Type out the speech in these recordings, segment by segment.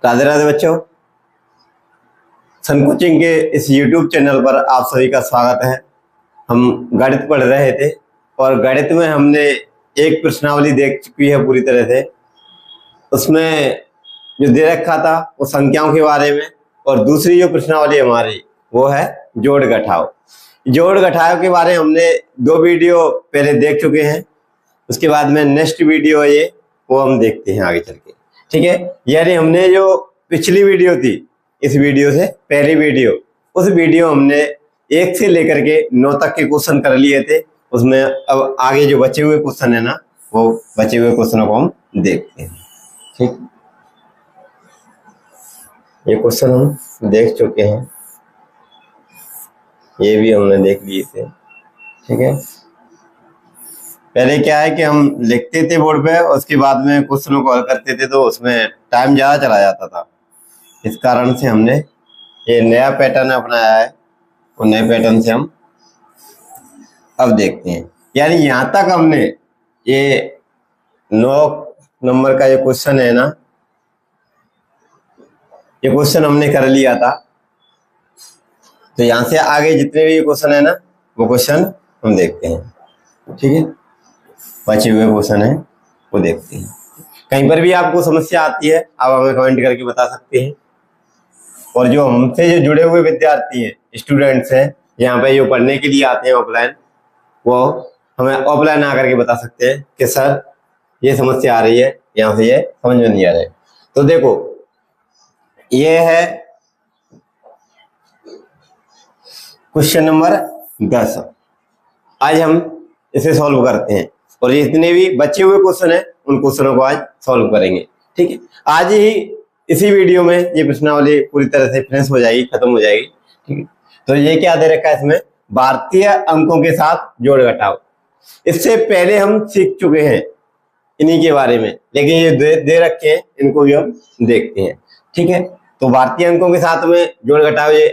राधे राधे बच्चों, सन कोचिंग के इस YouTube चैनल पर आप सभी का स्वागत है। हम गणित पढ़ रहे थे और गणित में हमने एक प्रश्नावली देख चुकी है पूरी तरह से। उसमें जो दे रखा था वो संख्याओं के बारे में, और दूसरी जो प्रश्नावली हमारी वो है जोड़ घटाव। जोड़ घटाव के बारे में हमने 2 वीडियो पहले देख चुके हैं। उसके बाद में नेक्स्ट वीडियो है ये, वो हम देखते हैं आगे चल के। ठीक है, यानी हमने जो पिछली वीडियो थी, इस वीडियो से पहली वीडियो, उस वीडियो हमने 1 से लेकर के 9 तक के क्वेश्चन कर लिए थे। उसमें अब आगे जो बचे हुए क्वेश्चन है ना, वो बचे हुए क्वेश्चनों को हम देखते हैं। ठीक, ये क्वेश्चन हम देख चुके हैं, ये भी हमने देख लिए थे। ठीक है, पहले क्या है कि हम लिखते थे बोर्ड पे, उसके बाद में क्वेश्चनों को हल करते थे, तो उसमें टाइम ज़्यादा चला जाता था। इस कारण से हमने ये नया पैटर्न अपनाया है, और नए पैटर्न से हम अब देखते हैं। यानी यहाँ तक हमने ये 9 नंबर का ये क्वेश्चन है ना, ये क्वेश्चन हमने कर लिया था। तो यहाँ से आगे जितने भी क्वेश्चन है ना, वो क्वेश्चन हम देखते हैं। ठीक है, बचे हुए क्वेश्चन है वो देखते हैं। कहीं पर भी आपको समस्या आती है, आप हमें कमेंट करके बता सकते हैं। और जो हमसे जो जुड़े हुए विद्यार्थी हैं, स्टूडेंट्स हैं, यहाँ पे जो पढ़ने के लिए आते हैं ऑफलाइन, वो हमें ऑफलाइन आकर के बता सकते हैं कि सर ये समस्या आ रही है, यहाँ से ये समझ में नहीं आ रहा है। तो देखो, ये है क्वेश्चन नंबर 10। आज हम इसे सॉल्व करते हैं, और जितने भी बचे हुए क्वेश्चन हैं उन क्वेश्चनों को आज सॉल्व करेंगे। ठीक है, आज ही इसी वीडियो में ये प्रश्नावली पूरी तरह से फिनिश हो जाएगी, खत्म हो जाएगी। ठीक है, तो ये क्या दे रखा है इसमें, भारतीय अंकों के साथ जोड़ घटाव। इससे पहले हम सीख चुके हैं इन्हीं के बारे में, लेकिन ये दे रखे हैं, इनको भी हम देखते हैं। ठीक है, तो भारतीय अंकों के साथ में जोड़ घटाव ये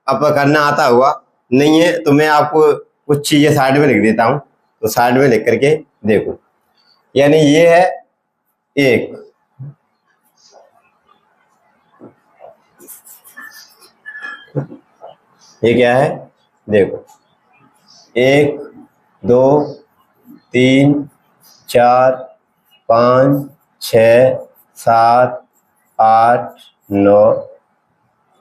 आपको करना आता होगा, नहीं है तो मैं आपको कुछ चीजें साइड में लिख देता हूँ, तो साइड में लिख करके देखो। यानी ये है 1, ये क्या है देखो, 1 2 3 4 5 6 7 8 9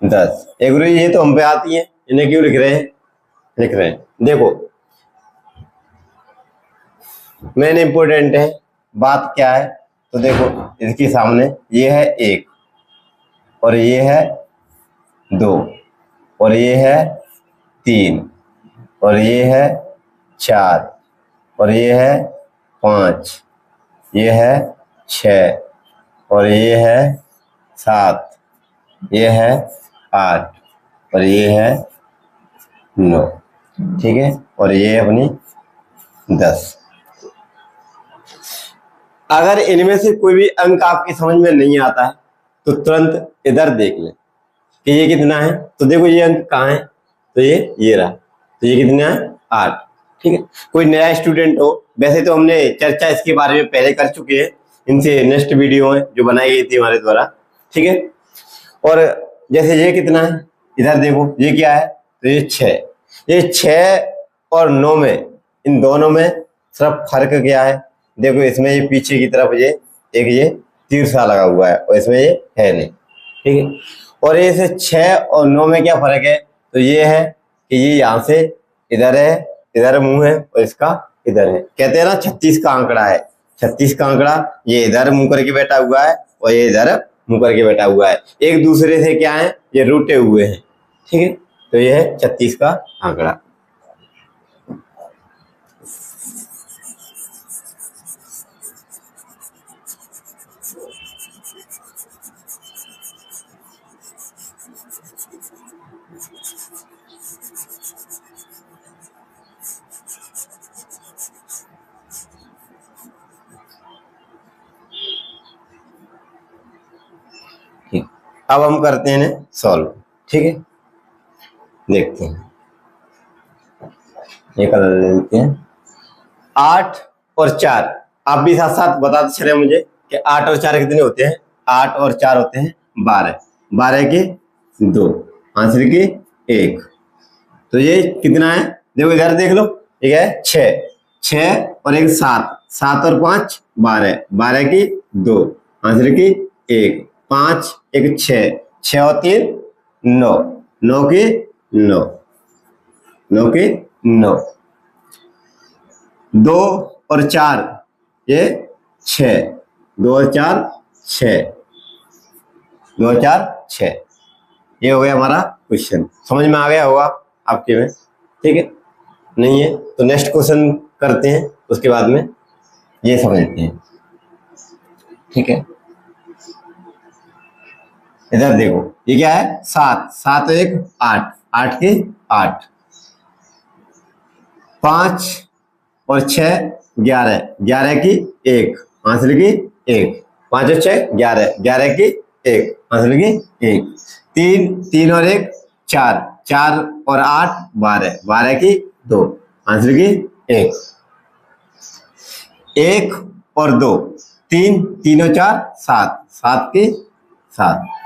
10। एक गुरु ये तो हम पे आती है, इन्हें क्यों लिख रहे हैं देखो, मेन इंपोर्टेंट है बात क्या है। तो देखो, इसके सामने ये है 1, और ये है 2, और ये है 3, और ये है 4, और ये है 5, ये है 6, और ये है 7, ये है 8, और ये है 9। ठीक है, और ये है अपनी 10। अगर इनमें से कोई भी अंक आपकी समझ में नहीं आता है, तो तुरंत इधर देख लें कि ये कितना है। तो देखो, ये अंक कहाँ है, तो ये रहा, तो ये कितना है 8। ठीक है, कोई नया स्टूडेंट हो, वैसे तो हमने चर्चा इसके बारे में पहले कर चुके हैं, इनसे नेक्स्ट वीडियो में जो बनाई गई थी हमारे द्वारा। ठीक है, और जैसे ये कितना है, इधर देखो ये क्या है, तो ये 6। ये 6 और 9 में, इन दोनों में सिर्फ फर्क क्या है, देखो इसमें ये पीछे की तरफ ये एक ये तीर सा लगा हुआ है, और इसमें ये है नहीं। ठीक है, और ये से 6 और 9 में क्या फर्क है, तो ये है कि ये यहाँ से इधर है, इधर मुंह है, और इसका इधर है। कहते हैं ना 36 का आंकड़ा है, 36 का आंकड़ा, ये इधर मुंह करके बैठा हुआ है, और ये इधर मुंह करके बैठा हुआ है, एक दूसरे से क्या है, ये रूटे हुए हैं। ठीक है, तो ये है 36 का आंकड़ा। अब हम करते हैं सॉल्व। ठीक है, देखते हैं, ये कर लेते हैं। 8 और 4, आप भी साथ साथ बताते चले मुझे कि 8 और 4 कितने होते हैं। 8 और 4 होते हैं 12, 12 के 2, आंसर की 1। तो ये कितना है, देखो इधर देख लो, ठीक है 6, 6 और 1 7, 7 और 5 12, 12 की 2, आंसर की 1, 5 1 6, 6 और 3 9, 9 की 9, 9 की 9, 2 और 4 ये 6, 2 और 4 6, 2 और 4 6। ये हो गया हमारा क्वेश्चन। समझ में आ गया होगा आपके में, ठीक है? नहीं है तो नेक्स्ट क्वेश्चन करते हैं, उसके बाद में ये समझते हैं, ठीक है? इधर देखो ये क्या है, 7, 7 1 8, 8 के 8, 5 और 6 11, 11 की 1, आंसर की 1, 5 और 6 11, 11 की 1, आंसर की 1, 3, 3 और 1 4, 4 और 8 12, 12 की 2, आंसर की 1, 1 और 2 3, 3 और 4 7, 7 की 7।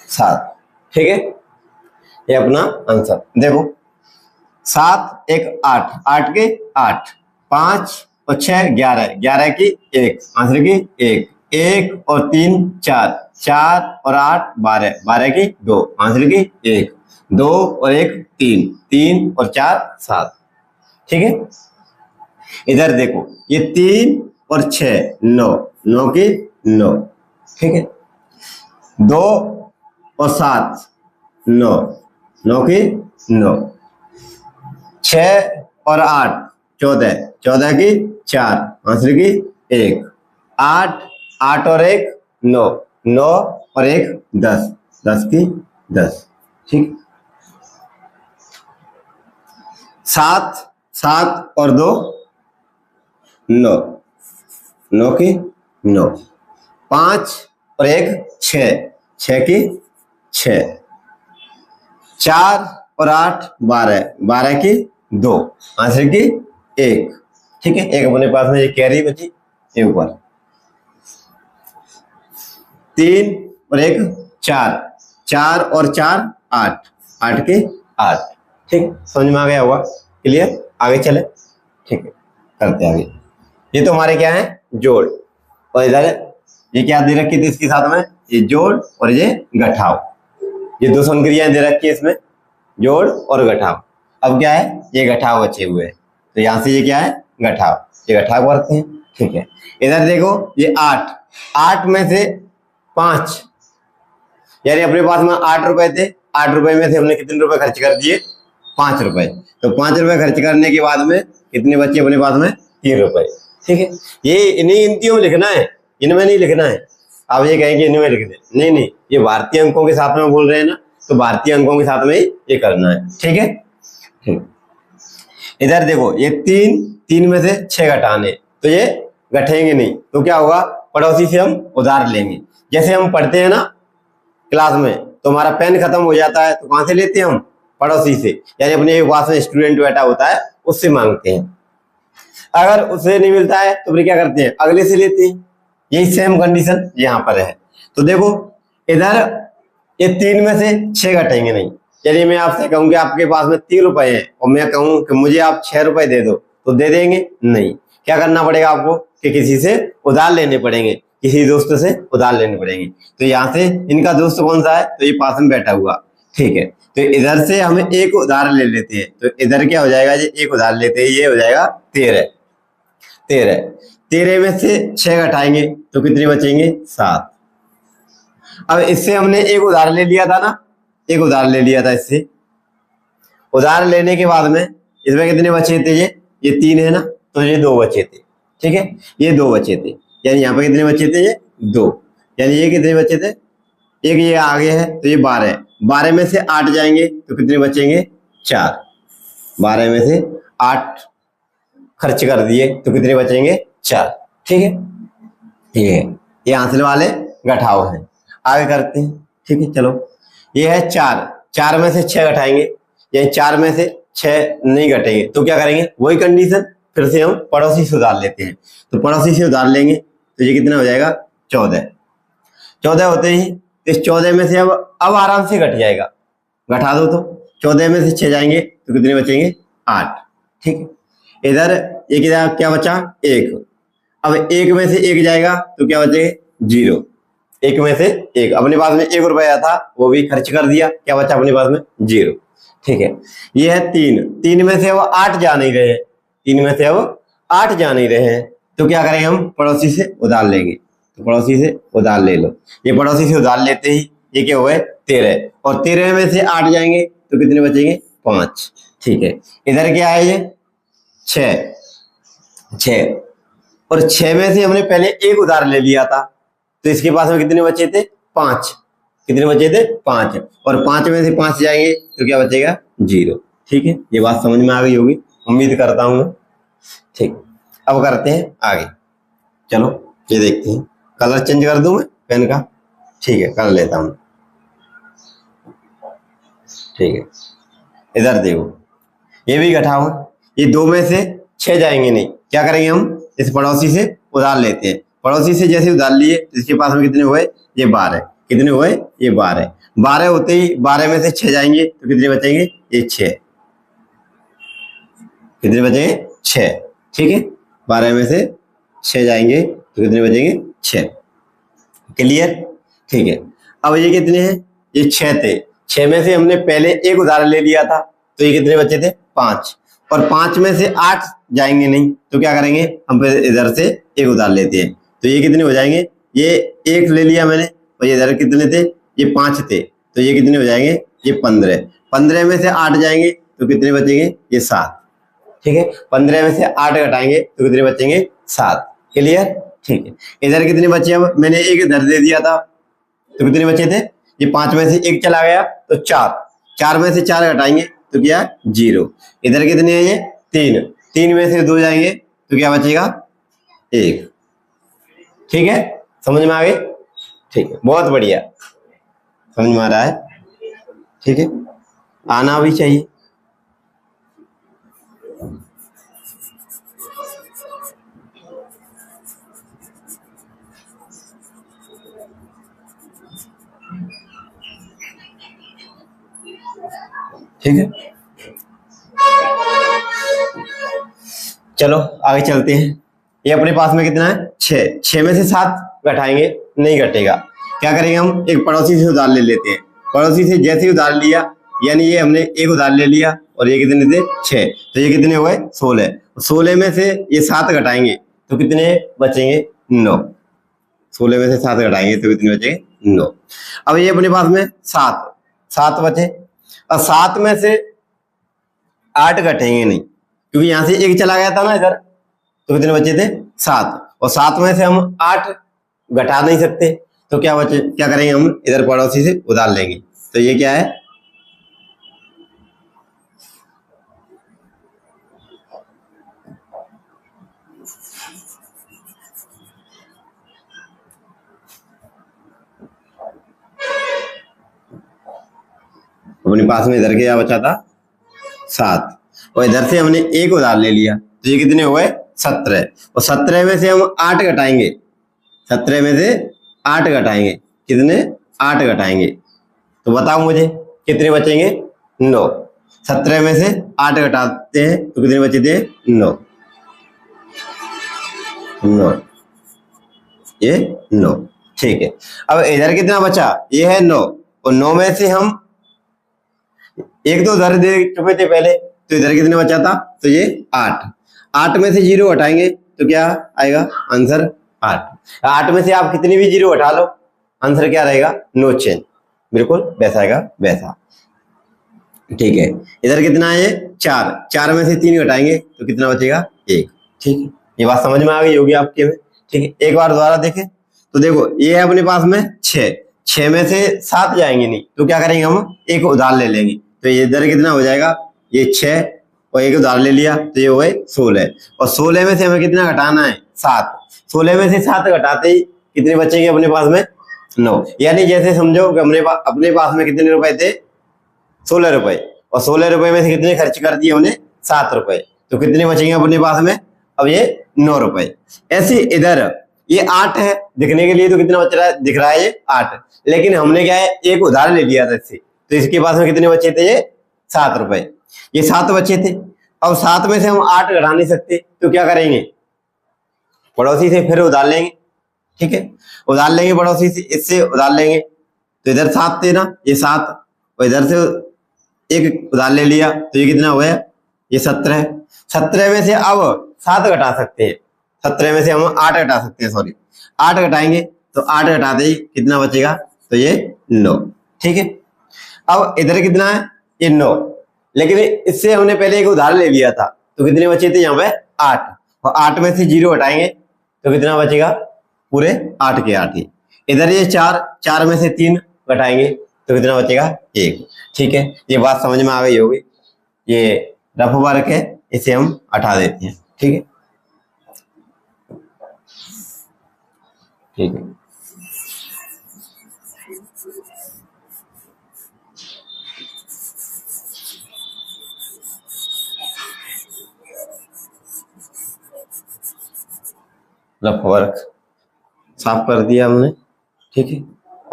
सात, ठीक है? ये अपना आंसर देखो, 7 1 8, 8 के 8, 5 और 6 11, 11 की 1, आंसर की 1, 1 और 3 4, 4 और 8 12, 12 की 2, आंसर की 1, 2 और 1 3, 3 और 4 7, ठीक है? इधर देखो ये 3 और 6 9, 9 की 9, ठीक है? 2 और 7 9, 9 की 9, 6 और 8 14, 14 की 4, आंसर की 1, 8, 8 और 1 9, 9 और 1 10, 10 की 10, ठीक? 7, 7 और 2 9, 9 की 9, 5 और 1 6, 6 की 6, 4 और 8 12, 12 की 2, आंसर की 1, ठीक है? एक अपने पास में ये कैरी बची, ये ऊपर 3 और 1 4, 4 और 4 8, 8 के 8, ठीक? समझ में आ गया होगा, क्लियर? आगे चले, ठीक है? करते आगे। ये तो हमारे क्या है, जोड़, और इधर ये क्या दे रखी थी इसके साथ में, ये जोड़ और ये घटाव, ये दो संक्रियाएं दे रखी है इसमें, जोड़ और घटाव। अब क्या है, ये घटाव बचे हुए हैं, तो यहां से ये क्या है, घटाव, ये घटाव करते हैं, ठीक है? इधर देखो ये 8, 8 में से 5, यानी अपने पास में 8 रुपए थे, 8 रुपए में से हमने कितने रुपए खर्च कर दिए, 5 रुपए। तो 5 रुपए खर्च करने के बाद में कितने बचे अपने पास में, 3 रुपए, ठीक है? ये इन्हीं गिनतियों में लिखना है, इनमें नहीं लिखना है। आप ये कहेंगे इनमें लिख दे, नहीं नहीं, ये भारतीय अंकों के साथ में बोल रहे हैं ना, तो भारतीय अंकों के साथ में ही ये करना है, ठीक है? ठीक। इधर देखो ये 3, 3 में से 6 घटाने, तो ये घटेंगे नहीं, तो क्या होगा, पड़ोसी से हम उधार लेंगे। जैसे हम पढ़ते हैं ना क्लास में, तो हमारा पेन खत्म हो जाता है, तो कहां से लेते हैं हम, पड़ोसी से, यानी अपने पास में स्टूडेंट बैठा होता है उससे मांगते हैं। अगर उससे नहीं मिलता है तो फिर क्या करते हैं, अगले से लेते हैं। यही सेम कंडीशन यहाँ पर है। तो देखो इधर ये 3 में से 6 घटेंगे नहीं, यदि मैं आपसे कहूँ कि आपके पास में 3 रुपए हैं और मैं कहूँ कि मुझे आप 6 रुपए दे दो, तो दे देंगे नहीं। क्या करना पड़ेगा आपको कि किसी से उधार लेने पड़ेंगे, किसी दोस्त से उधार लेने पड़ेंगे। तो यहाँ से इनका दोस्त कौन सा है, तो ये पास में बैठा हुआ, ठीक है? तो इधर से हमें एक उधार ले लेते हैं, तो इधर क्या हो जाएगा, ये एक उधार लेते हैं, ये हो जाएगा 13, 13, 13 में से 6 घटाएंगे तो कितने बचेंगे, 7। अब इससे हमने एक उधार ले लिया था ना, एक उधार ले लिया था इससे। उधार लेने के बाद में इसमें कितने बचे थे, ये 3 है ना, तो ये 2 बचे थे, ठीक है? ये 2 बचे थे, यानी यहाँ पे कितने बचे थे, ये 2, यानी ये कितने बचे थे, एक ये आगे है तो ये 12, 12 में से 8 जाएंगे तो कितने बचेंगे 4, 12 में से 8 खर्च कर दिए तो कितने बचेंगे 4। ठीक है, ये आंसर वाले घटाव हैं। आगे करते हैं। ठीक है, चलो ये है 4, 4 में से 6 घटाएंगे, यानी 4 में से 6 नहीं घटेंगे तो क्या करेंगे, वही कंडीशन फिर से हम पड़ोसी से उधार लेते हैं। तो पड़ोसी से उधार लेंगे तो ये कितना हो जाएगा 14, 14 होते ही इस 14 में से अब आराम से घट जाएगा, घटा दो तो 14 में से 6 जाएंगे तो कितने बचेंगे 8। ठीक है, इधर एक क्या बचा 1, अब 1 में से 1 जाएगा तो क्या बचेगा 0, 1 में से 1, अपने पास में 1 रुपया था वो भी खर्च कर दिया, क्या बचा अपने पास में 0। ठीक है, ये है 3, 3 में से अब 8 जा नहीं रहे हैं, 3 में से अब 8 जा नहीं रहे हैं तो क्या करेंगे हम पड़ोसी से उधार लेंगे। तो पड़ोसी से उधार ले लो, ये पड़ोसी से उधार लेते ही ये क्या हुआ 13, और 13 में से 8 जाएंगे तो कितने बचेंगे 5। ठीक है, इधर क्या है ये 6, और 6 में से हमने पहले 1 उधार ले लिया था तो इसके पास में कितने बचे थे 5, कितने बचे थे 5, और 5 में से 5 जाएंगे तो क्या बचेगा 0। ठीक है, ये बात समझ में आ गई होगी, उम्मीद करता हूँ मैं। ठीक, अब करते हैं आगे। चलो ये देखते हैं, कलर चेंज कर दूं मैं पेन का। ठीक है, कर लेता हूं। ठीक है, इधर देखो ये भी घटाओ, ये 2 में से 6 जाएंगे नहीं, क्या करेंगे हम इस पड़ोसी से उधार लेते हैं। पड़ोसी से जैसे उधार लिए तो इसके पास में कितने हुए ये 12, कितने हुए ये 12, 12 होते ही 12 में से 6 जाएंगे तो कितने बचेंगे ये 6, कितने बचेंगे 6। ठीक है, 12 में से 6 जाएंगे तो कितने बचेंगे 6। क्लियर। ठीक है, अब ये कितने हैं ये 6 थे, 6 में से हमने पहले 1 उधार ले लिया था तो ये कितने बचे थे 5, और 5 में से 8 जाएंगे नहीं तो क्या करेंगे हम इधर से 1 उधार लेते हैं तो ये कितने हो जाएंगे, ये 1 ले लिया मैंने और ये इधर कितने थे ये 5 थे तो ये कितने हो जाएंगे ये 15, 15 में से 8 जाएंगे तो कितने बचेंगे ये 7। ठीक है, 15 में से 8 घटाएंगे तो कितने बचेंगे 7। क्लियर। ठीक है, इधर कितने बचे, अब मैंने 1 इधर दे दिया था तो कितने बचे थे ये 5 में से 1 चला गया तो 4, 4 में से 4 घटाएंगे तो क्या 0। इधर कितने हैं ये 3, 3 में से 2 जाएंगे तो क्या बचेगा 1। ठीक है, समझ में आ गई। ठीक है, बहुत बढ़िया, समझ में आ रहा है। ठीक है, आना भी चाहिए। ठीक है, चलो आगे चलते हैं। ये अपने पास में कितना है 6, 6 में से 7 घटाएंगे नहीं घटेगा, क्या करेंगे हम एक पड़ोसी से उधार ले लेते हैं। पड़ोसी से जैसे ही उधार लिया, यानी ये हमने 1 उधार ले लिया और ये कितने थे 6, तो ये कितने हुए 16, 16 में से ये 7 घटाएंगे तो कितने बचेंगे 9, 16 में से 7 घटाएंगे तो कितने बचेंगे 9। अब ये अपने पास में 7 बचे, और 7 में से 8 घटेंगे नहीं क्योंकि यहां से 1 चला गया था ना इधर, तो कितने बचे थे 7, और 7 में से हम 8 घटा नहीं सकते तो क्या बचे, क्या करेंगे हम इधर पड़ोसी से उधार लेंगे। तो ये क्या है अपने पास में इधर क्या बचा था 7, और इधर से हमने 1 उधार ले लिया तो ये कितने हुए 17, और 17 में से हम 8 घटाएंगे, 17 में से 8 घटाएंगे, कितने 8 घटाएंगे तो बताओ मुझे कितने बचेंगे 9। 17 में से 8 घटाते हैं तो कितने बचे थे 9, 9, ये 9। ठीक है, अब इधर कितना बचा ये है 9, और 9 में से हम 1 तो उधर दे चुके थे पहले तो इधर कितने बचा था तो ये 8, 8 में से 0 हटाएंगे तो क्या आएगा आंसर 8। 8 में से आप कितनी भी 0 हटा लो आंसर क्या रहेगा नो चेंज, बिल्कुल वैसा आएगा वैसा। ठीक है, इधर कितना है 4, 4 में से 3 घटाएंगे तो कितना बचेगा 1। ठीक है, ये बात समझ में आ गई होगी आपके में। ठीक है, एक बार दोबारा देखें तो देखो ये है अपने पास में 6, 6 में से 7 जाएंगे नहीं, तो क्या करेंगे हम एक उधार ले लेंगे। तो ये इधर कितना हो जाएगा, ये 6 और एक उधार ले लिया तो ये हो गए 16, और 16 में से हमें कितना घटाना है 7। 16 में से 7 घटाते ही कितने बचेंगे अपने पास में 9। यानी जैसे समझो कि अपने पास में कितने रुपए थे 16 रुपए, और 16 रुपए में से कितने खर्च कर दिए हमने 7 रुपए, तो कितने बचेंगे अपने पास में अब ये 9 रुपए। ऐसे इधर ये 8 है दिखने के लिए, तो कितना बच रहा है दिख रहा है ये 8, लेकिन हमने क्या है एक उधार ले लिया था इससे, तो इसके पास में कितने बचे थे ये 7 रुपए, ये 7 बचे थे। अब 7 में से हम 8 घटा नहीं सकते, तो क्या करेंगे पड़ोसी से फिर उधार लेंगे। ठीक है, उधार लेंगे पड़ोसी से, इससे उधार लेंगे, तो इधर 7 थे ना ये 7, और इधर से एक उधार ले लिया तो ये कितना हुआ ये 17। 17 में से अब 7 घटा सकते हैं, 17 में से हम 8 घटा सकते हैं, सॉरी 8 घटाएंगे, तो 8 घटाते ही कितना बचेगा तो ये 9। ठीक है, अब इधर कितना है ये 9, लेकिन इससे हमने पहले एक उधार ले लिया था, तो कितने बचे थे यहाँ पे 8, और 8 में से 0 हटाएंगे तो कितना बचेगा पूरे 8 के 8 ही। इधर ये 4 में से 3 घटाएंगे तो कितना बचेगा 1। ठीक है, ये बात समझ में आ गई होगी, ये रफ वर्क है, इसे हम हटा देते हैं। ठीक है, ठीक है, रफ वर्क साफ कर दिया हमने। ठीक है,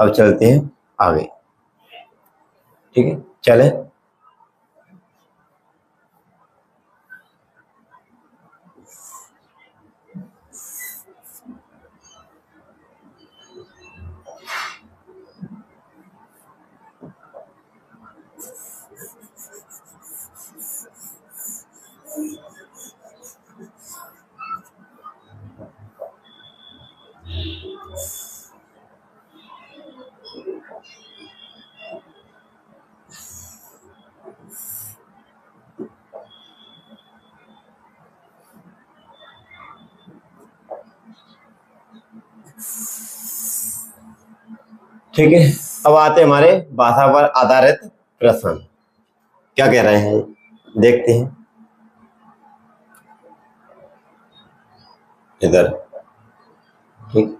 अब चलते हैं आगे। ठीक है, चले। ठीक है, अब आते हैं हमारे भाषा पर आधारित प्रश्न। क्या कह रहे हैं देखते हैं। इधर ठीक,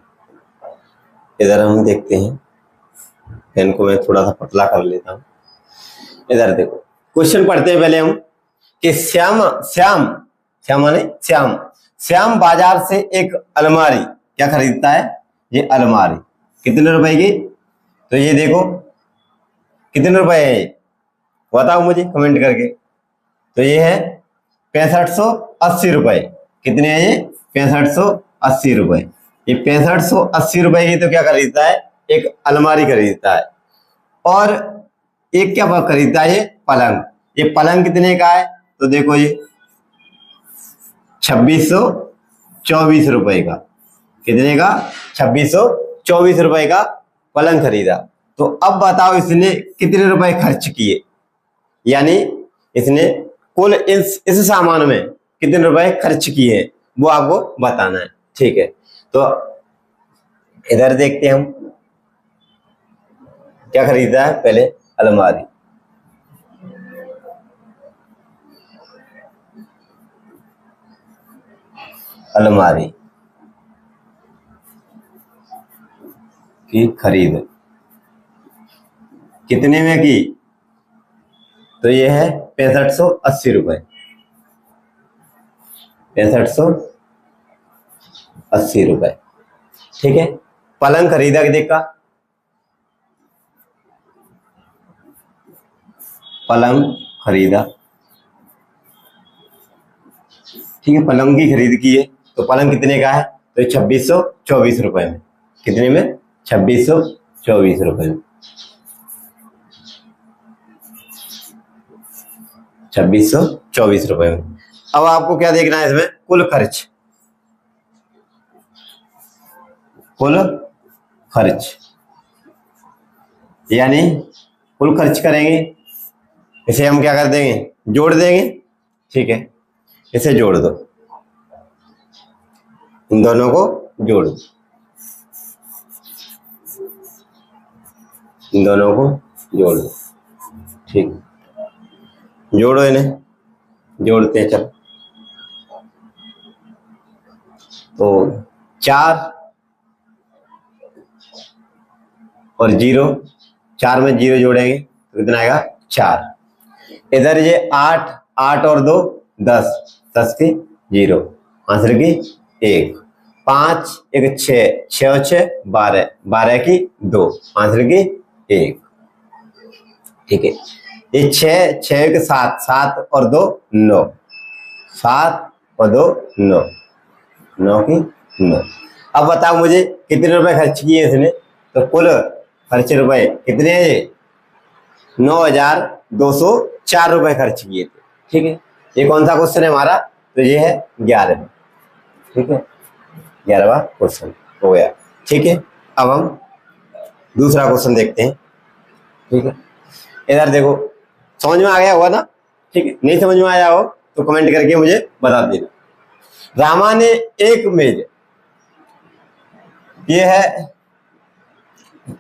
इधर हम देखते हैं, पेन को मैं थोड़ा सा पतला कर लेता हूं। इधर देखो, क्वेश्चन पढ़ते हैं पहले हम कि श्याम माने श्याम बाजार से एक अलमारी क्या खरीदता है, ये अलमारी कितने रुपए की, तो ये देखो कितने रुपए है बताओ मुझे कमेंट करके। तो ये है 6580 रुपए। कितने हैं ये 6580 रुपए। ये 6580 रुपए की तो क्या खरीदता है, एक अलमारी खरीदता है। और एक क्या खरीदता है, ये पलंग। ये पलंग कितने का है, तो देखो ये 2624 रुपए का। कितने का, 2624 रुपए का पलंग खरीदा। तो अब बताओ इसने कितने रुपए खर्च किए, यानी इसने कुल इस सामान में कितने रुपए खर्च किए हैं वो आपको बताना है। ठीक है, तो इधर देखते हैं हम क्या खरीदा है। पहले अलमारी, अलमारी की खरीद कितने में की, तो ये है 6580 रुपए। 6580 रुपए। ठीक है, पलंग खरीदा कितने का, पलंग खरीदा। ठीक है, पलंग की खरीद की है, तो पलंग कितने का है, तो 2624 रुपए में। कितने में, 2624 रुपए में। 2624 रुपए में। अब आपको क्या देखना है इसमें, कुल खर्च। कुल खर्च यानी कुल खर्च करेंगे, इसे हम क्या कर देंगे, जोड़ देंगे। ठीक है, इसे जोड़ दो, इन दोनों को जोड़ दो। इन दोनों को जोड़ दो। ठीक, जोड़ो इन्हें, जोड़ते हैं। चलो, तो 4 और 0, 4 में 0 जोड़ेंगे तो कितना आएगा 4। इधर ये 8, 8 और 2 10, 10 के 0, आंसर की 1। 5 1 6, 6 और 6 12, 12 की 2, आंसर की 1। ठीक है, ये 6, 6 के 7, 7 और 2 9, 7 और 2 9, 9 की 9। अब बताओ मुझे कितने रुपए खर्च किए इसने, तो कुल खर्च रुपए कितने हैं ये 9,204 रुपए खर्च किए थे। ठीक है, ये कौन सा क्वेश्चन है हमारा, तो ये है 11वां। ठीक है, 11वां क्वेश्चन हो गया। ठीक है, अब हम दूसरा क्वेश्चन देखते हैं। ठीक है, इधर देखो, समझ में आ गया होगा ना। ठीक है, नहीं समझ में आया हो तो कमेंट करके मुझे बता देना। रामा ने एक मेज, ये है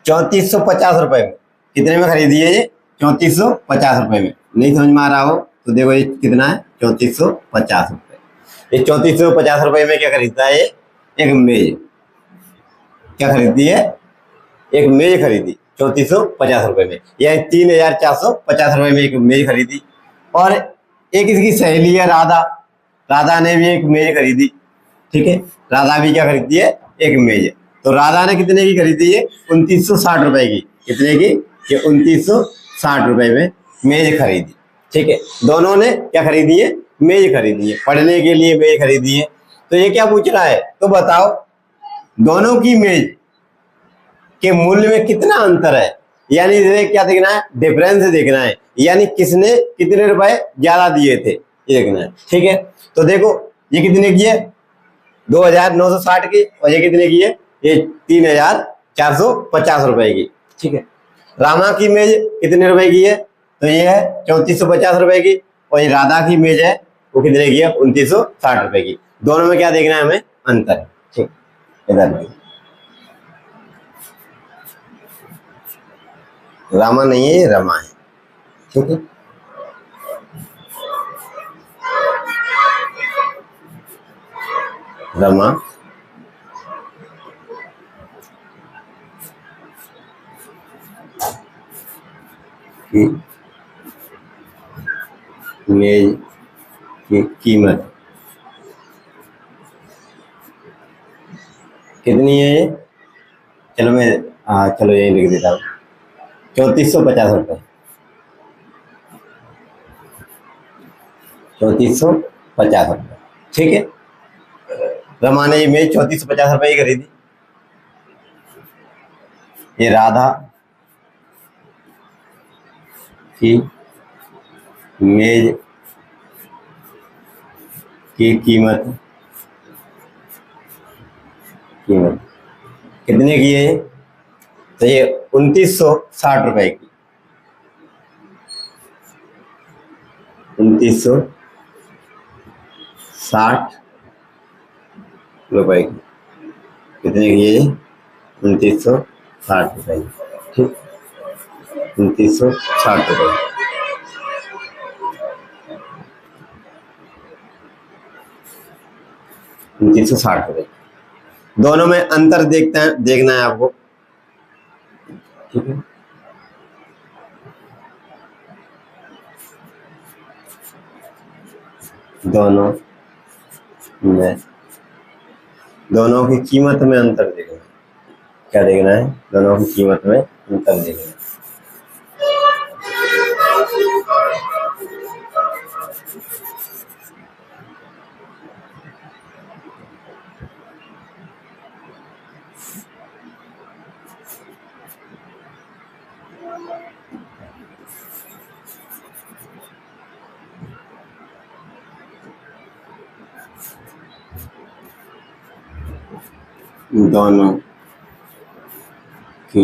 3450 रुपए में, कितने में खरीदी है ये 3450 रुपए में। नहीं समझ में आ रहा हो तो देखो ये कितना है 3450 रुपए। ये 3450 रुपए में क्या खरीदता है, एक मेज। क्या खरीदी है, एक मेज खरीदी 3450 रुपए में, यानी 3450 रुपए में एक मेज खरीदी। और एक इसकी सहेली है राधा, राधा ने भी एक मेज खरीदी। ठीक है, राधा भी क्या खरीदी है, एक मेज। तो राधा ने कितने की खरीदी है 2960 रुपए की, कितने की, कि 2960 रुपए में मेज खरीदी। ठीक है, दोनों ने क्या खरीदी है, मेज खरीदी है, पढ़ने के लिए मेज खरीदी है। तो ये क्या पूछ रहा है, तो बताओ दोनों की मेज के मूल्य में कितना अंतर है, यानी इसे क्या देखना है, डिफरेंस देखना है, यानी किसने कितने रुपए ज्यादा दिए थे ये देखना है। ठीक है, तो देखो ये कितने की है 2960 की, और ये कितने की है, ये 3450 रुपए की। ठीक है, रामा की मेज कितने रुपए की है, तो ये है 3450 रुपए की, और ये राधा की मेज है वो कितने की है 2960 रुपए की। दोनों में क्या देखना है हमें, अंतर। ठीक, इधर रामा नहीं है, ये रमा है। ठीक है, रमा की मेज की कीमत कितनी है ये, चलो मैं चलो यही लिख देता हूँ 3450 रुपए, 3450 रुपए। ठीक है, रमा ने ये मेज 3450 रुपए की खरीदी। ये राधा की मेज की कीमत कितने की है, तो ये 2960 रुपए की, 2960 रुपए की, कितने की है 2960 रुपए की। ठीक, 2960 रुपए, 2960 रुपए। दोनों में अंतर देखना है आपको। ठीक है, दोनों की कीमत में अंतर देखना है। क्या देखना है, दोनों की कीमत में अंतर देखना है। दोनों की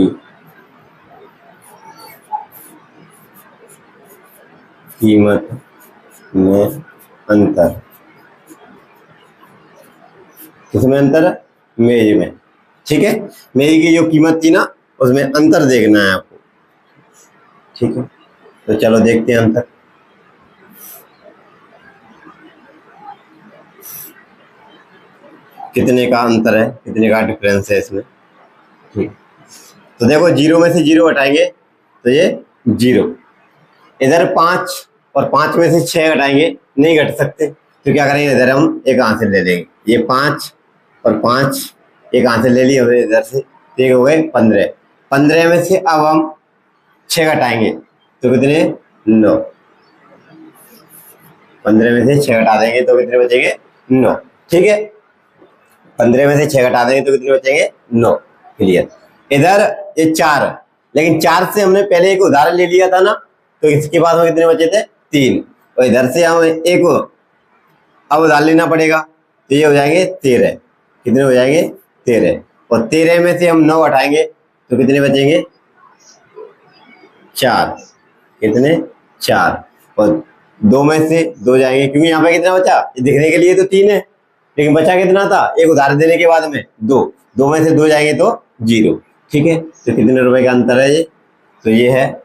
कीमत में अंतर, किसमें अंतर है, मेज में। ठीक है, मेज की जो कीमत थी ना उसमें अंतर देखना है आपको। ठीक है, तो चलो देखते हैं अंतर। कितने का अंतर है, कितने का डिफरेंस है इसमें। ठीक, तो देखो 0 में से 0 हटाएंगे तो ये 0। इधर 5 और 5 में से 6 घटाएंगे, नहीं घट सकते, तो क्या करेंगे, इधर हम एक आंसर ले लेंगे। ये 5 और 5 एक आंसर ले लिया हमने इधर से, तो ये हो गए 15। 15 में से अब हम 6 घटाएंगे तो कितने, 9। 15 में से 6 घटा देंगे तो कितने बचेंगे, 9। ठीक है, 15 में से 6 घटा देंगे तो कितने बचेंगे, 9। क्लियर। इधर ये 4, लेकिन 4 से हमने पहले एक उदाहरण ले लिया था ना, तो इसके बाद में कितने बचे थे, 3। और इधर से हम एक अब उधार लेना पड़ेगा, तो ये हो जाएंगे 13। कितने हो जाएंगे, 13। और 13 में से हम 9 हटाएंगे तो कितने बचेंगे, 4। कितने, 4। और 2 में से 2 जाएंगे, क्योंकि यहाँ पे कितना बचा, दिखने के लिए तो 3 है, लेकिन बचा कितना था, एक उधार देने के बाद में 2। 2 में से 2 जाएंगे तो 0। ठीक है, तो कितने रुपए का अंतर है ये, तो ये है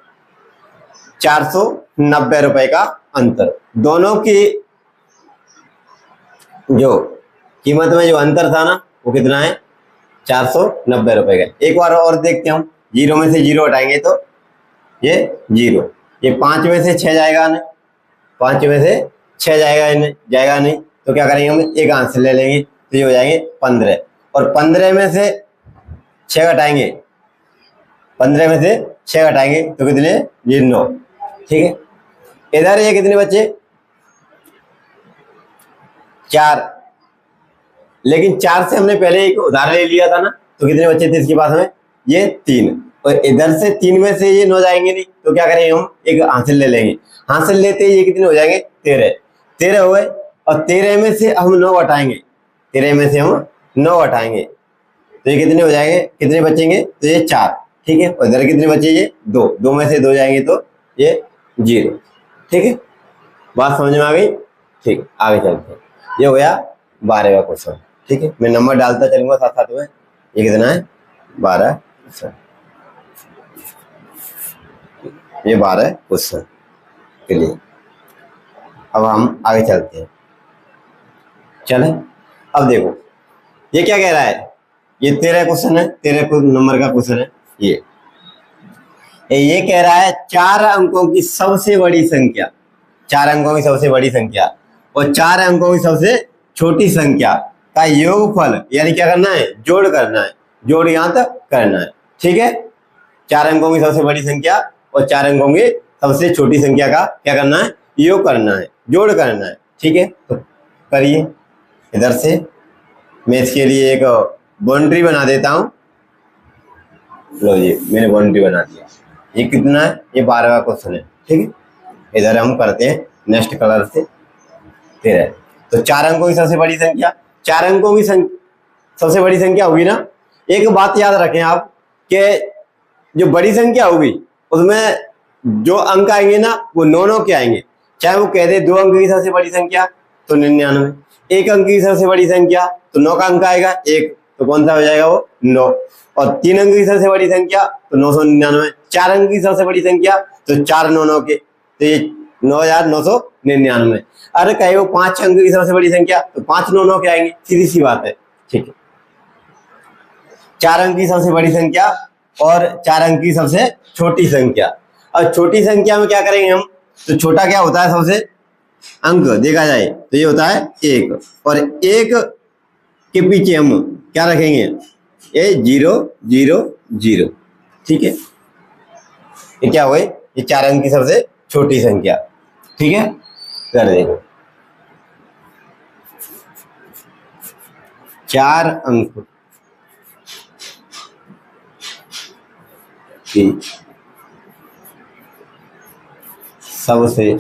490 रुपए का अंतर। दोनों की जो कीमत में जो अंतर था ना, वो कितना है, 490 रुपए का। एक बार और देखते हैं हम, 0 में से 0 हटाएंगे तो ये 0। ये 5 में से 6 जाएगा नहीं, 5 में से 6 जाएगा नहीं, तो क्या करेंगे, हम एक आंसर ले लेंगे, तो ये हो जाएंगे 15। और 15 में से 6 घटाएंगे, 15 में से 6 घटाएंगे तो कितने, ये 9। ठीक है, इधर ये कितने बचे, 4। लेकिन 4 से हमने पहले एक उधार ले लिया था ना, तो कितने बचे थे इसके पास में, ये 3। और इधर से 3 में से ये 9 जाएंगे नहीं, तो क्या करेंगे, हम एक हासिल ले लेंगे। हासिल लेते ही ये कितने हो जाएंगे, 13। 13 हो गए, और 13 में से हम 9 हटाएंगे, 13 में से हम 9 हटाएंगे तो ये कितने हो जाएंगे, कितने बचेंगे, तो ये 4। ठीक है, और इधर कितने बचे, ये 2। 2 में से 2 जाएंगे तो ये 0। ठीक है, बात समझ में आ गई। ठीक, आगे चलते हैं। ये हो गया 12वां क्वेश्चन। ठीक है, मैं नंबर डालता चलूंगा साथ साथ में। ये कितना है, 12 क्वेश्चन। ये 12 क्वेश्चन के लिए। अब हम आगे चलते हैं। चले, अब देखो ये क्या कह रहा है, ये 13 क्वेश्चन है, 13 नंबर का क्वेश्चन है। ये कह रहा है 4 अंकों की सबसे बड़ी संख्या, 4 अंकों की सबसे बड़ी संख्या और 4 अंकों की सबसे छोटी संख्या का योगफल, यानी क्या करना है, जोड़ करना है, जोड़ यहाँ तक करना है। ठीक है, 4 अंकों की सबसे बड़ी संख्या और 4 अंकों की सबसे छोटी संख्या का क्या करना है, योग करना है, जोड़ करना है। ठीक है, तो करिए। इधर से मैं इसके लिए एक बाउंड्री बना देता हूं। लो जी, मैंने बाउंड्री बना दिया। ये कितना है, ये 12वां क्वेश्चन है। ठीक है, इधर हम करते हैं नेक्स्ट कलर से 13। तो 4 अंकों की सबसे बड़ी संख्या, 4 अंकों की सबसे बड़ी संख्या होगी ना। एक बात याद रखें आप कि जो बड़ी संख्या होगी उसमें जो अंक आएंगे ना, वो 9 के आएंगे। चाहे वो कह दे 2 अंक की सबसे बड़ी संख्या तो 99, 1 अंक की सबसे बड़ी संख्या तो 9 का अंक आएगा 1, तो कौन सा हो जाएगा वो 9। और 3 अंक की सबसे बड़ी संख्या तो 999, 4 अंक की सबसे बड़ी संख्या तो 4 9 के, तो ये 9999। अरे कहे वो 5 अंक की सबसे बड़ी संख्या तो 5 9 के आएंगे, सीधी सी बात है। ठीक है, 4 अंक की सबसे बड़ी संख्या और 4 अंक की सबसे छोटी संख्या। और छोटी संख्या में क्या करेंगे हम, तो छोटा क्या होता है, सबसे अंक देखा जाए तो ये होता है 1, और 1 के पीछे हम क्या रखेंगे, ये 0 0 0। ठीक है, ये क्या हुए, ये 4 अंक की सबसे छोटी संख्या। ठीक है, कर देखो 4 अंक की सबसे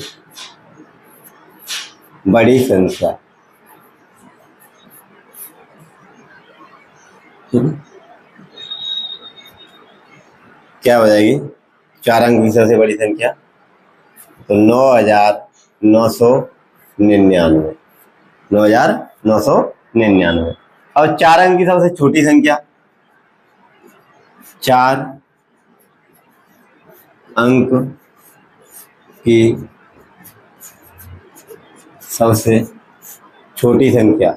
बड़ी संख्या। क्या हो जाएगी, 4 अंक की सबसे बड़ी संख्या तो 9999, 9999। और 4 अंक की सबसे छोटी संख्या, 4 अंक कि सबसे छोटी संख्या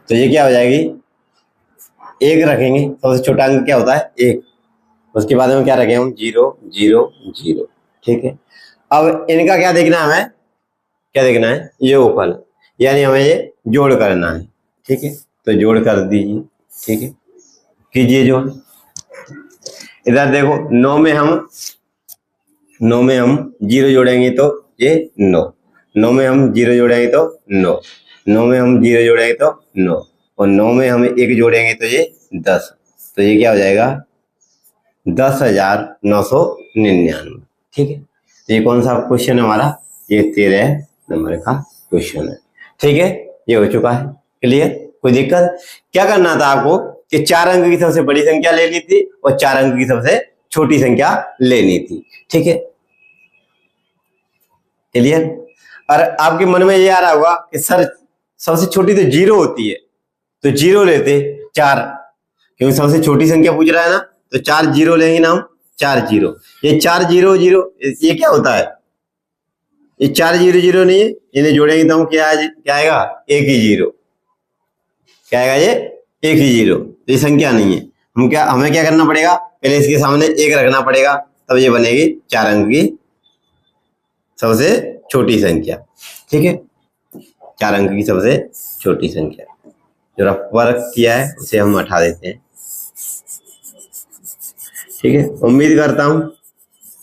तो ये क्या हो जाएगी, एक रखेंगे। सबसे छोटा अंक क्या होता है, एक। उसके बाद में क्या रखें हम, 0 0 0। ठीक है, अब इनका क्या देखना है हमें, क्या देखना है, योगफल, यानी हमें ये जोड़ करना है। ठीक है, तो जोड़ कर दीजिए। ठीक है, कीजिए जोड़। इधर देखो 9 में हम 0 जोड़ेंगे तो ये 9, 9 में हम 0 जोड़ेंगे तो 9, 9 में हम 0 जोड़ेंगे तो 9, और 9 में हम 1 जोड़ेंगे तो ये 10। तो ये क्या हो जाएगा, 10,999। ठीक है, तो ये कौन सा क्वेश्चन है हमारा, ये 13 नंबर का क्वेश्चन है। ठीक है, ये हो चुका है। क्लियर, कोई दिक्कत? क्या करना था आपको कि 4 अंक की सबसे बड़ी संख्या लेनी थी और 4 अंक की सबसे छोटी संख्या लेनी थी। ठीक है, क्लियर? और आपके मन में ये आ रहा होगा कि सर सबसे छोटी तो 0 होती है, तो 0 लेते 4, क्योंकि सबसे छोटी संख्या पूछ रहा है ना, तो 4 0 लेंगे ना हम, 4 0। ये 4 0 0 ये क्या होता है, ये 4 0 0 नहीं है, इन्हें जोड़ेंगे तो हम क्या आएगा, एक ही 0। क्या आएगा, ये एक ही 0। ये संख्या नहीं है। हमें क्या करना पड़ेगा, पहले इसके सामने 1 रखना पड़ेगा, तब ये बनेगी 4 अंक की सबसे छोटी संख्या। ठीक है, 4 अंक की सबसे छोटी संख्या। जो रफ वर्क किया है उसे हम हटा देते हैं। ठीक है, उम्मीद करता हूं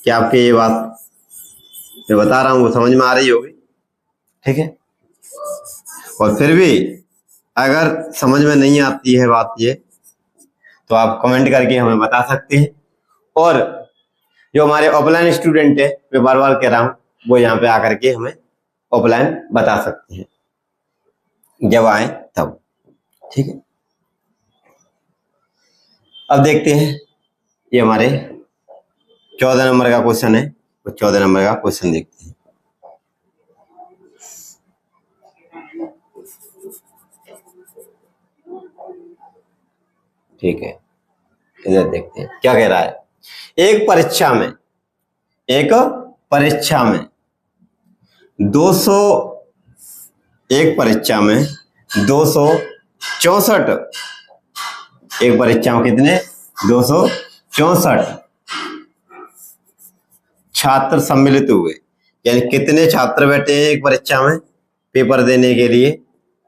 कि आपके ये बात मैं बता रहा हूं वो समझ में आ रही होगी। ठीक है, और फिर भी अगर समझ में नहीं आती है बात ये, तो आप कमेंट करके हमें बता सकते हैं। और जो हमारे ऑफलाइन स्टूडेंट है, मैं बार बार कह रहा हूं, वो यहाँ पे आकर के हमें ऑफलाइन बता सकते हैं जब आए तब। ठीक है, अब देखते हैं, ये हमारे 14 नंबर का क्वेश्चन है, वो 14 नंबर का क्वेश्चन देखते हैं। ठीक है, इधर देखते हैं क्या कह रहा है। एक परीक्षा में 200, एक परीक्षा में 264, एक परीक्षा में कितने, 264 छात्र सम्मिलित हुए, यानी कितने छात्र बैठे हैं एक परीक्षा में पेपर देने के लिए,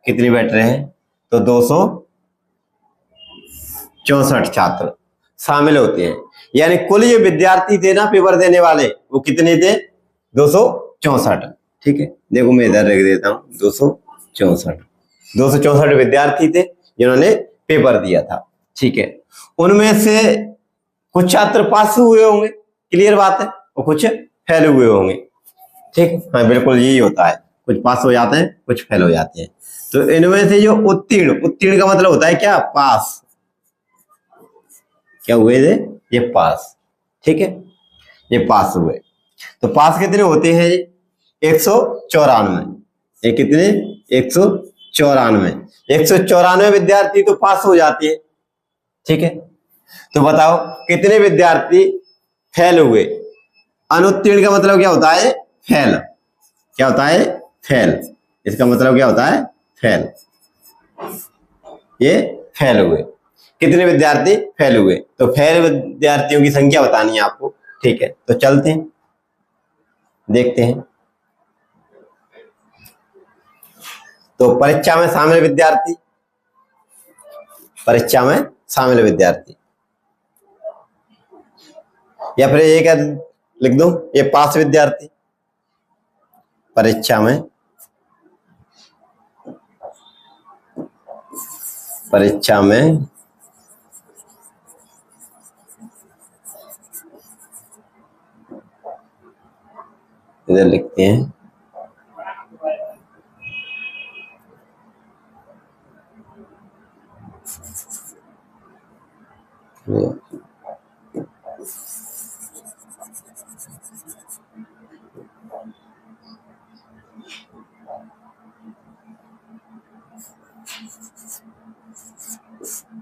कितने बैठ रहे हैं, तो 264 छात्र शामिल होते हैं। यानी कुल ये विद्यार्थी थे ना पेपर देने वाले, वो कितने थे, 264। ठीक है, देखो मैं इधर रख देता हूं, 264 विद्यार्थी थे जिन्होंने पेपर दिया था। ठीक है, उनमें से कुछ छात्र पास हुए होंगे, क्लियर बात है, और कुछ फेल हुए होंगे। ठीक, हाँ बिल्कुल यही होता है, कुछ पास हो जाते हैं, कुछ फेल हो जाते हैं। तो इनमें से जो उत्तीर्ण का मतलब होता है क्या, पास, क्या हुए थे, ये पास। ठीक है, ये पास हुए। तो पास कितने होते हैं, 194। ये कितने, 194, 194 विद्यार्थी तो पास हो जाते हैं। ठीक है, तो बताओ कितने विद्यार्थी फेल हुए। अनुत्तीर्ण का मतलब क्या होता है, फेल। क्या होता है, फेल। इसका मतलब क्या होता है, फेल। ये फेल हुए, कितने विद्यार्थी फेल हुए, तो फेल विद्यार्थियों की संख्या बतानी है आपको। ठीक है, तो चलते हैं, देखते हैं। तो परीक्षा में शामिल विद्यार्थी, परीक्षा में शामिल विद्यार्थी, या फिर ये क्या लिख दूं, ये पास विद्यार्थी। परीक्षा में इधर लिखते हैं,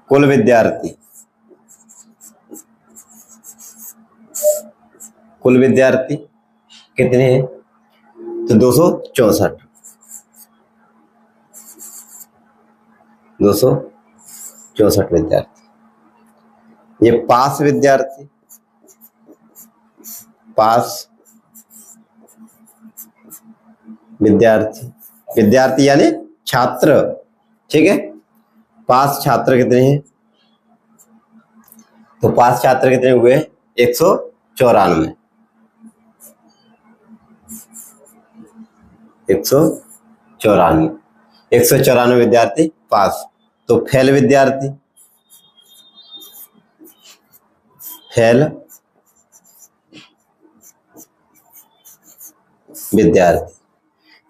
कुल विद्यार्थी कुल विद्यार्थी कितने हैं, तो 264 विद्यार्थी। ये पास विद्यार्थी, पास विद्यार्थी यानी छात्र, ठीक है। पास छात्र कितने हैं, तो पास छात्र कितने हुए, 194 194 विद्यार्थी पास। तो फेल विद्यार्थी,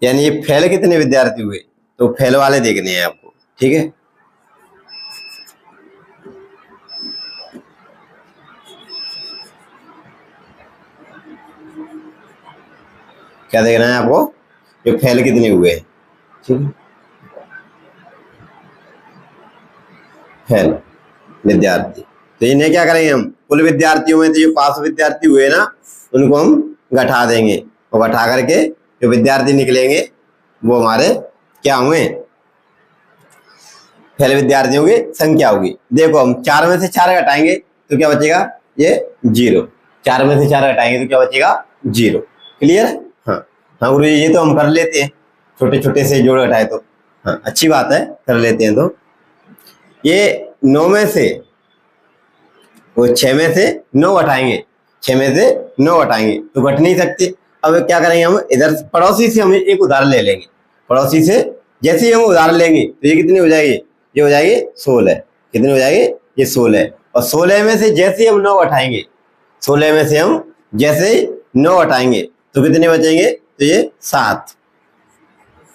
यानी ये फेल कितने विद्यार्थी हुए, तो फेल वाले देखने हैं आपको, ठीक है। क्या देखना है आपको, जो फेल कितने हुए हैं, ठीक है। फेल विद्यार्थी, तो इन्हें क्या करेंगे हम, कुल विद्यार्थियों में से जो पास विद्यार्थी हुए ना उनको हम घटा देंगे, और घटा करके जो विद्यार्थी निकलेंगे वो हमारे क्या हुए, फेल विद्यार्थियों की संख्या होगी। देखो हम 4 में से 4 घटाएंगे तो क्या बचेगा, ये 0। 4 में से 4 घटाएंगे तो क्या बचेगा, 0। क्लियर है। हाँ गुरु ये तो हम कर लेते हैं, छोटे छोटे से जोड़ घटाए तो, हाँ अच्छी बात है, कर लेते हैं। तो ये 9 में से वो 6 में से 9 घटाएंगे, 6 में से 9 घटाएंगे तो घट नहीं सकते। अब क्या करेंगे हम, इधर पड़ोसी से हम एक उदाहरण ले लेंगे। पड़ोसी से जैसे ही हम उदाहरण लेंगे तो ये कितनी हो जाएगी, ये हो जाएगी 16। कितनी हो जाएगी, ये 16। और 16 में से जैसे ही हम 9 घटाएंगे, 16 में से हम जैसे ही 9 घटाएंगे तो कितने बचेंगे, तो ये 7।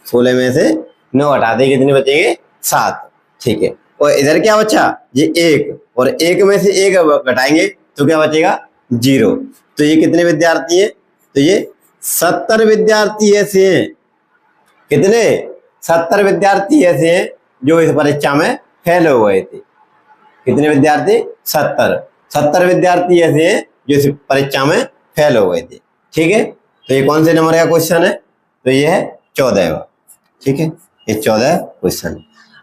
16 में से 9 हटाते कितने बचेंगे, 7, ठीक है। और इधर क्या बचा, ये 1, और 1 में से 1 घटाएंगे तो क्या बचेगा, 0। तो ये कितने विद्यार्थी हैं, तो ये 70 विद्यार्थी ऐसे हैं। कितने, 70 विद्यार्थी ऐसे हैं जो इस परीक्षा में फेल हो गए थे। कितने विद्यार्थी, 70 विद्यार्थी ऐसे हैं जो इस परीक्षा में फेल हो गए थे, ठीक है। तो ये कौन से नंबर का क्वेश्चन है, तो ये है 14, ठीक है। ये 14 क्वेश्चन।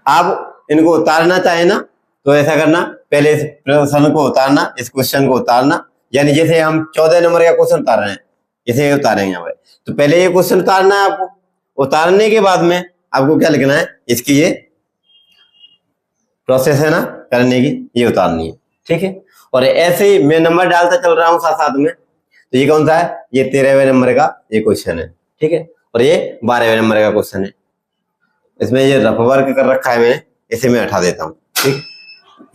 आप इनको उतारना चाहे ना तो ऐसा करना, पहले इस प्रश्न को उतारना, इस क्वेश्चन को उतारना, यानी जैसे हम 14 नंबर का क्वेश्चन उतार रहे हैं, जैसे उतारेंगे यहाँ पे, तो पहले ये क्वेश्चन उतारना है आपको। उतारने के बाद में आपको क्या लिखना है, इसकी ये प्रोसेस है ना करने की, ये उतारनी है, ठीक है। और ऐसे ही मैं नंबर डालता चल रहा हूँ साथ साथ में। तो ये कौन सा है, ये 13वें नंबर का ये क्वेश्चन है, ठीक है। और ये 12वें नंबर का क्वेश्चन है। इसमें ये रफ वर्क कर रखा है मैंने, इसे मैं हटा देता हूँ, ठीक,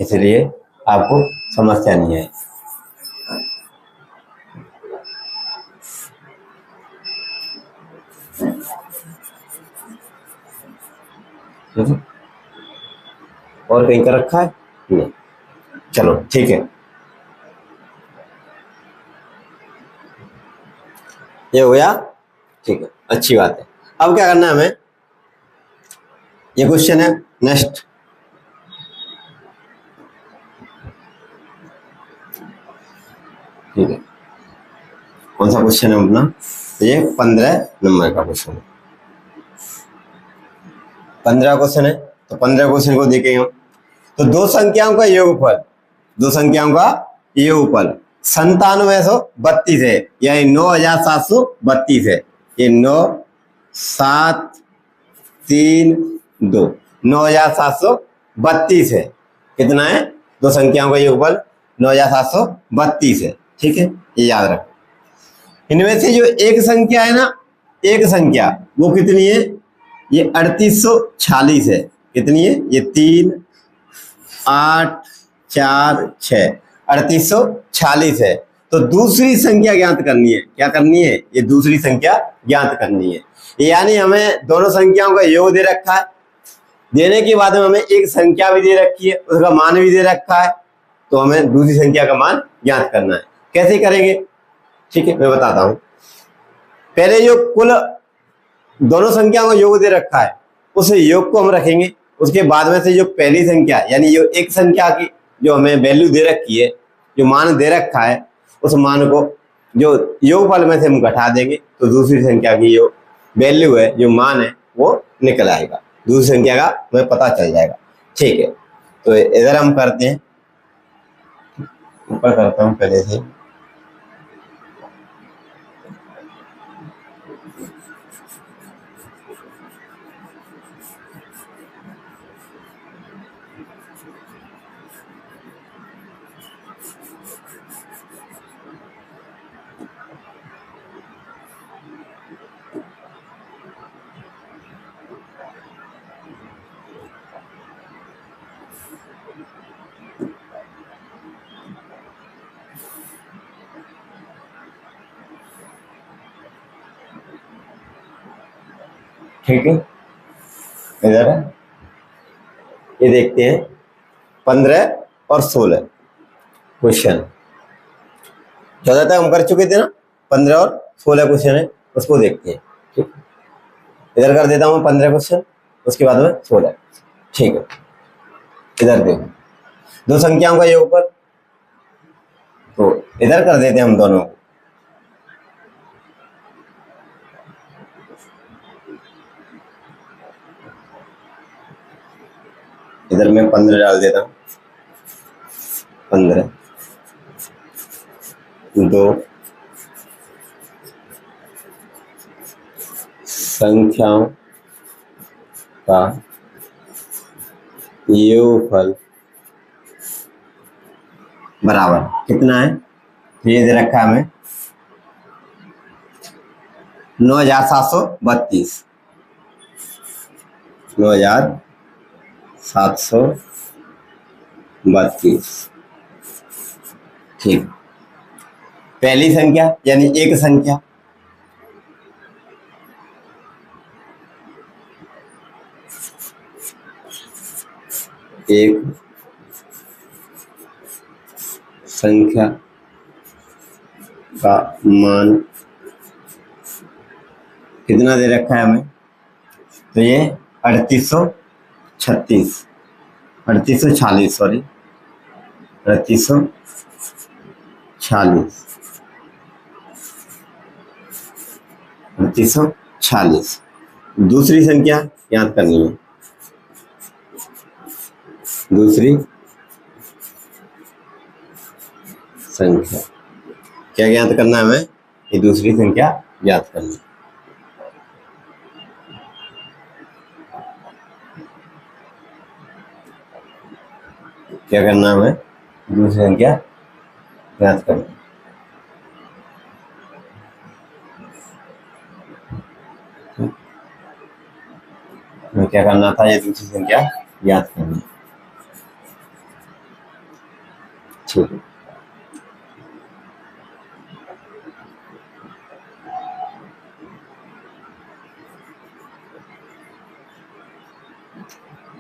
इसलिए आपको समस्या नहीं है। और कहीं कर रखा है नहीं, चलो ठीक है, ये हो गया, ठीक है, अच्छी बात है। अब क्या करना है हमें, ये क्वेश्चन है नेक्स्ट, ठीक है। कौन सा क्वेश्चन है अपना, ये 15 नंबर का क्वेश्चन है। 15 क्वेश्चन है, तो 15 क्वेश्चन को देखेंगे हम। तो दो संख्याओं का योगफल, 9732 है, यानी 9732 है। ये 9732 9732 है। कितना है, दो संख्याओं का योगफल 9732 है, ठीक है, ये याद रखो। इनमें से जो एक संख्या है ना, एक संख्या वो कितनी है, ये 3846 है। कितनी है, ये 3 8 4 6 3846 है। तो दूसरी संख्या ज्ञात करनी है। क्या करनी है, ये दूसरी संख्या ज्ञात करनी है। यानी हमें दोनों संख्याओं का योग दे रखा है, देने के बाद में हमें एक संख्या भी दे रखी है, उसका मान भी दे रखा है, तो हमें दूसरी संख्या का मान ज्ञात करना है। कैसे करेंगे, ठीक है, मैं बताता हूं। पहले जो कुल दोनों संख्याओं का योग दे रखा है, उस योग को हम रखेंगे। उसके बाद में से जो पहली संख्या यानी जो एक संख्या की जो हमें वैल्यू दे रखी है, जो मान दे रखा है, उस मान को जो योगफल में से हम घटा देंगे तो दूसरी संख्या की जो वैल्यू है, जो मान है, वो निकल आएगा, दूसरी संख्या का हमें पता चल जाएगा। ठीक है, तो इधर हम करते हैं, ऊपर करता हूँ पहले से। ठीक है, इधर ये देखते हैं 15 और 16 क्वेश्चन। 14 तक हम कर चुके थे ना, 15 और 16 क्वेश्चन है, उसको देखते हैं। ठीक, इधर कर देता हूँ 15 क्वेश्चन, उसके बाद में 16। ठीक है, इधर देखो दो संख्याओं का योगफल, तो इधर कर देते हैं हम दोनों को। इधर मैं 15 डाल देता हूँ, 15 दो संख्याओं का योगफल बराबर कितना है, तो ये दे रखा है हमें 9732, 9732। ठीक, पहली संख्या यानी एक संख्या, एक संख्या का मान कितना दे रखा है हमें, तो ये 3846, 3846 सॉरी 3846, 3846। दूसरी संख्या याद करनी है, दूसरी संख्या क्या याद करना है हमें, ये दूसरी संख्या याद करनी है। क्या करना है हमें, दूसरी संख्या याद करनी है। क्या करना था, ये दूसरी संख्या याद करनी है। ठीक है,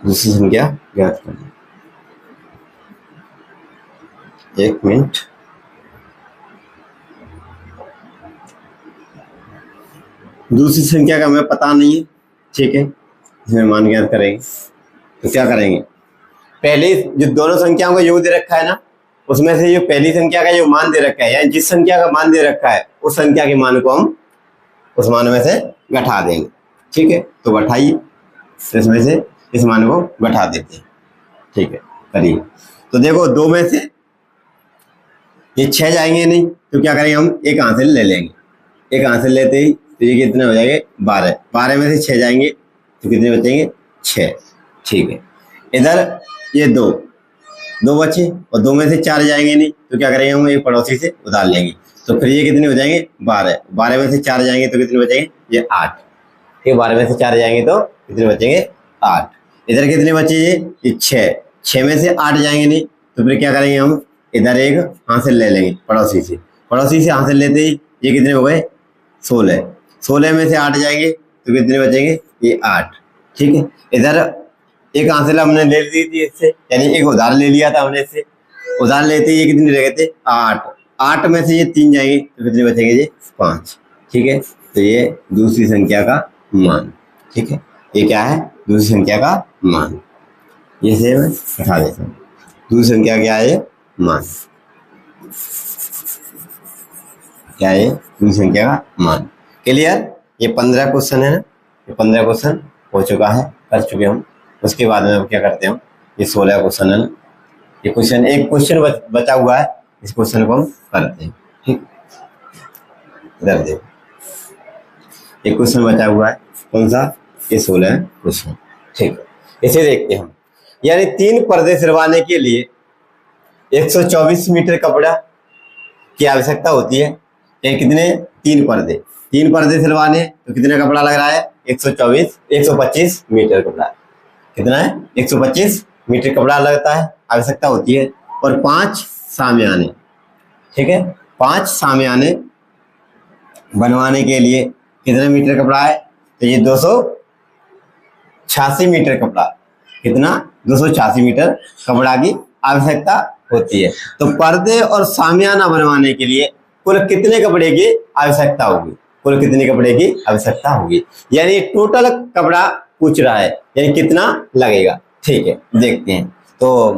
दूसरी संख्या याद करनी, एक मिनट। दूसरी संख्या का हमें पता नहीं है, ठीक है, इसमें मान ज्ञात करेंगे। तो क्या करेंगे, पहले जो दोनों संख्याओं का योग दे रखा है ना, उसमें से जो पहली संख्या का जो मान दे रखा है, यानी जिस संख्या का मान दे रखा है उस संख्या के मान को हम उस मान में से घटा देंगे। ठीक है, तो घटाइए, तो इसमें से इस मान को घटा देते हैं। ठीक है, करिए। तो देखो दो में से ये 6 जाएंगे नहीं, तो क्या करेंगे, हम एक आंसर ले लेंगे। एक आंसर लेते ही तो ये कितने हो जाएंगे, 12। 12 में से 6 जाएंगे तो कितने बचेंगे, 6। ठीक है, इधर ये दो बचे और 2 में से 4 जाएंगे नहीं, तो क्या करेंगे, हम एक पड़ोसी से उधार लेंगे। तो फिर ये कितने हो जाएंगे, 12। 12 में से 4 जाएंगे तो कितने बचेंगे, ये 8। ठीक है, 12 में से 4 जाएंगे तो कितने बचेंगे, 8। इधर कितने बचे, ये 6। 6 में से 8 जाएंगे नहीं, तो फिर क्या करेंगे, हम इधर एक हासिल ले लेंगे पड़ोसी से। पड़ोसी से हासिल लेते ही ये कितने हो गए, 16। 16 में से 8 जाएंगे तो कितने बचेंगे, ये 8। ठीक है, इधर एक हासिल हमने ले ली थी इससे, यानी एक उधार ले लिया था हमने इससे। उधार लेते ये कितने रह गए थे, 8। 8 में से ये 3 जाएंगे तो कितने बचेंगे, ये 5। ठीक है, तो ये दूसरी संख्या का मान। ठीक है, ये क्या है, दूसरी संख्या का मान। ये से मैं हटा देता हूँ, दूसरी संख्या क्या है, ये मान। क्या है, पूरी संख्या का मान। क्लियर? ये 15 क्वेश्चन है ना, ये 15 क्वेश्चन हो चुका है, कर चुके हम। उसके बाद में हम क्या करते हैं, ये 16 क्वेश्चन है ना, ये क्वेश्चन, एक क्वेश्चन बचा हुआ है, इस क्वेश्चन को हम करते हैं। ठीक, इधर देखो, एक क्वेश्चन बचा हुआ है, कौन सा, ये 16 क्वेश्चन। ठीक, इसे देखते हैं हम। यानी 3 पर्दे सिलवाने के लिए 124 मीटर कपड़ा की आवश्यकता होती है। ये कितने, 3 पर्दे सिलवाने तो कितना कपड़ा लग रहा है, 125 मीटर कपड़ा। कितना है, 125 मीटर कपड़ा लगता है, आवश्यकता होती है। और 5 सामियाने, ठीक है, 5 सामियाने बनवाने के लिए कितना मीटर कपड़ा है, तो ये 286 मीटर कपड़ा। कितना, 286 मीटर कपड़ा की आवश्यकता होती है। तो पर्दे और सामियाना बनवाने के लिए कुल कितने कपड़े की आवश्यकता होगी, कुल कितने कपड़े की आवश्यकता होगी, यानी टोटल कपड़ा पूछ रहा है, यानी कितना लगेगा। ठीक है, देखते हैं। तो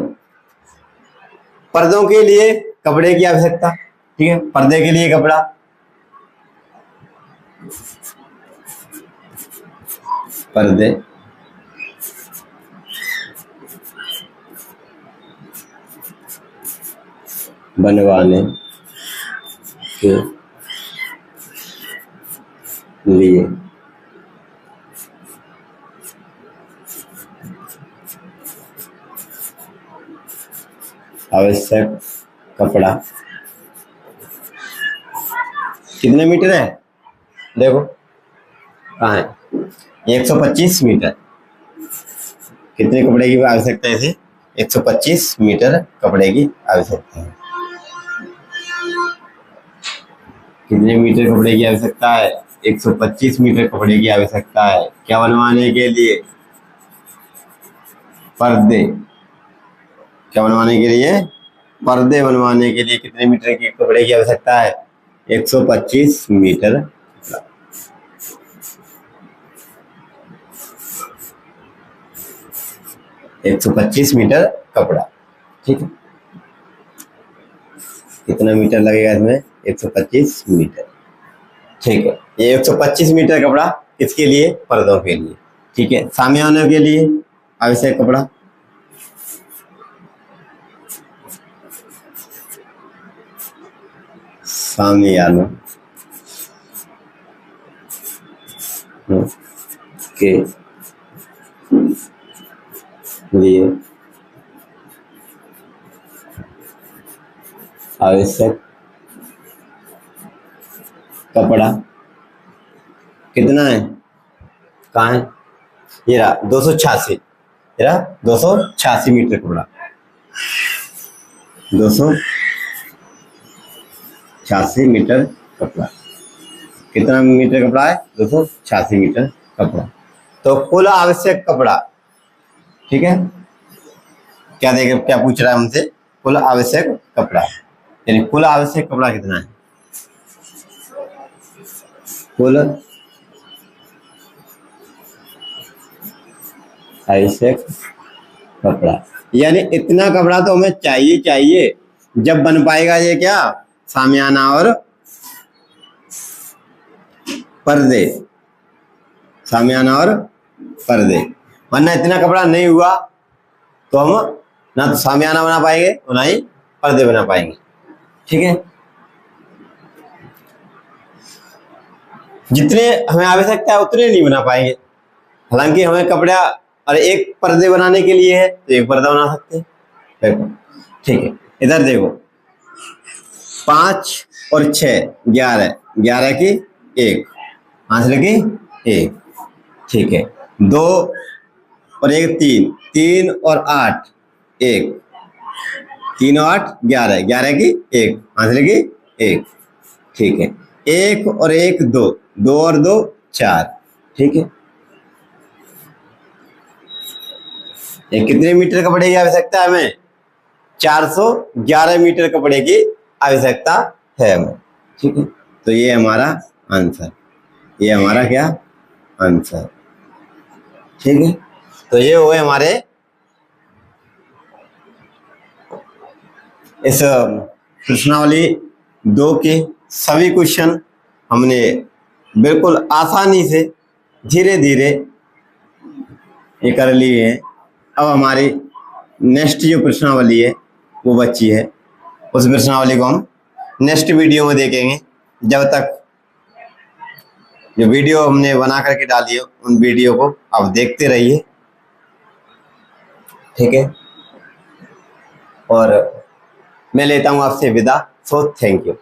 पर्दों के लिए कपड़े की आवश्यकता, ठीक है, पर्दे के लिए कपड़ा, पर्दे बनवाने के लिए आवश्यक कपड़ा कितने मीटर है, देखो कहाँ है, 125 मीटर। कितने कपड़े की आवश्यकता है इसे, 125 मीटर कपड़े की आवश्यकता है। कितने मीटर कपड़े की आवश्यकता है, 125 मीटर कपड़े की आवश्यकता है। क्या बनवाने के लिए, पर्दे। क्या बनवाने के लिए, पर्दे बनवाने के लिए कितने मीटर के कपड़े की आवश्यकता है, 125 मीटर। 125 मीटर कपड़ा, ठीक है। कितना मीटर लगेगा इसमें, 125 मीटर। ठीक है, ये 125 मीटर कपड़ा किसके लिए, पर्दों के लिए। ठीक है, सामियानों के लिए आवश्यक कपड़ा, सामियानों के लिए आवश्यक कपड़ा कितना है, कहाँ है, ये रहा 286, ये रहा 286 मीटर कपड़ा, 286 मीटर कपड़ा। कितना मीटर कपड़ा है, 286 मीटर कपड़ा। तो कुल आवश्यक कपड़ा, ठीक है, क्या देखे, क्या पूछ रहा है हमसे, कुल आवश्यक कपड़ा, यानी कुल आवश्यक कपड़ा कितना है, कुल आवश्यक कपड़ा, यानी इतना कपड़ा तो हमें चाहिए जब बन पाएगा ये क्या, सामियाना और पर्दे, सामियाना और पर्दे। वरना इतना कपड़ा नहीं हुआ तो हम ना तो सामियाना बना पाएंगे और ना ही पर्दे बना पाएंगे। ठीक है, जितने हमें आवश्यकता है उतने नहीं बना पाएंगे। हालांकि हमें कपड़ा और एक पर्दे बनाने के लिए है तो एक पर्दा बना सकते हैं। देखो, ठीक है, इधर देखो, 5 और 6 11, 11 की 1, 5 की 1, ठीक है, 2 और 1 3, 3 और 8 1, 3 और 8 11, 11 की 1, 5 की 1, ठीक है, 1 और 1 2, 2 और 2 4, ठीक है। ये कितने मीटर कपड़े की आवश्यकता है हमें, 411 मीटर कपड़े की आवश्यकता है हमें। ठीक है, तो ये हमारा आंसर, ये हमारा क्या आंसर। ठीक है, तो ये हुए हमारे इस प्रश्नावली 2 के सभी क्वेश्चन हमने बिल्कुल आसानी से धीरे धीरे ये कर लिए हैं। अब हमारी नेक्स्ट जो प्रश्नावली है वो बची है, उस प्रश्नावली को हम नेक्स्ट वीडियो में देखेंगे। जब तक जो वीडियो हमने बना करके डाली है उन वीडियो को आप देखते रहिए, ठीक है। और मैं लेता हूँ आपसे विदा। So thank you.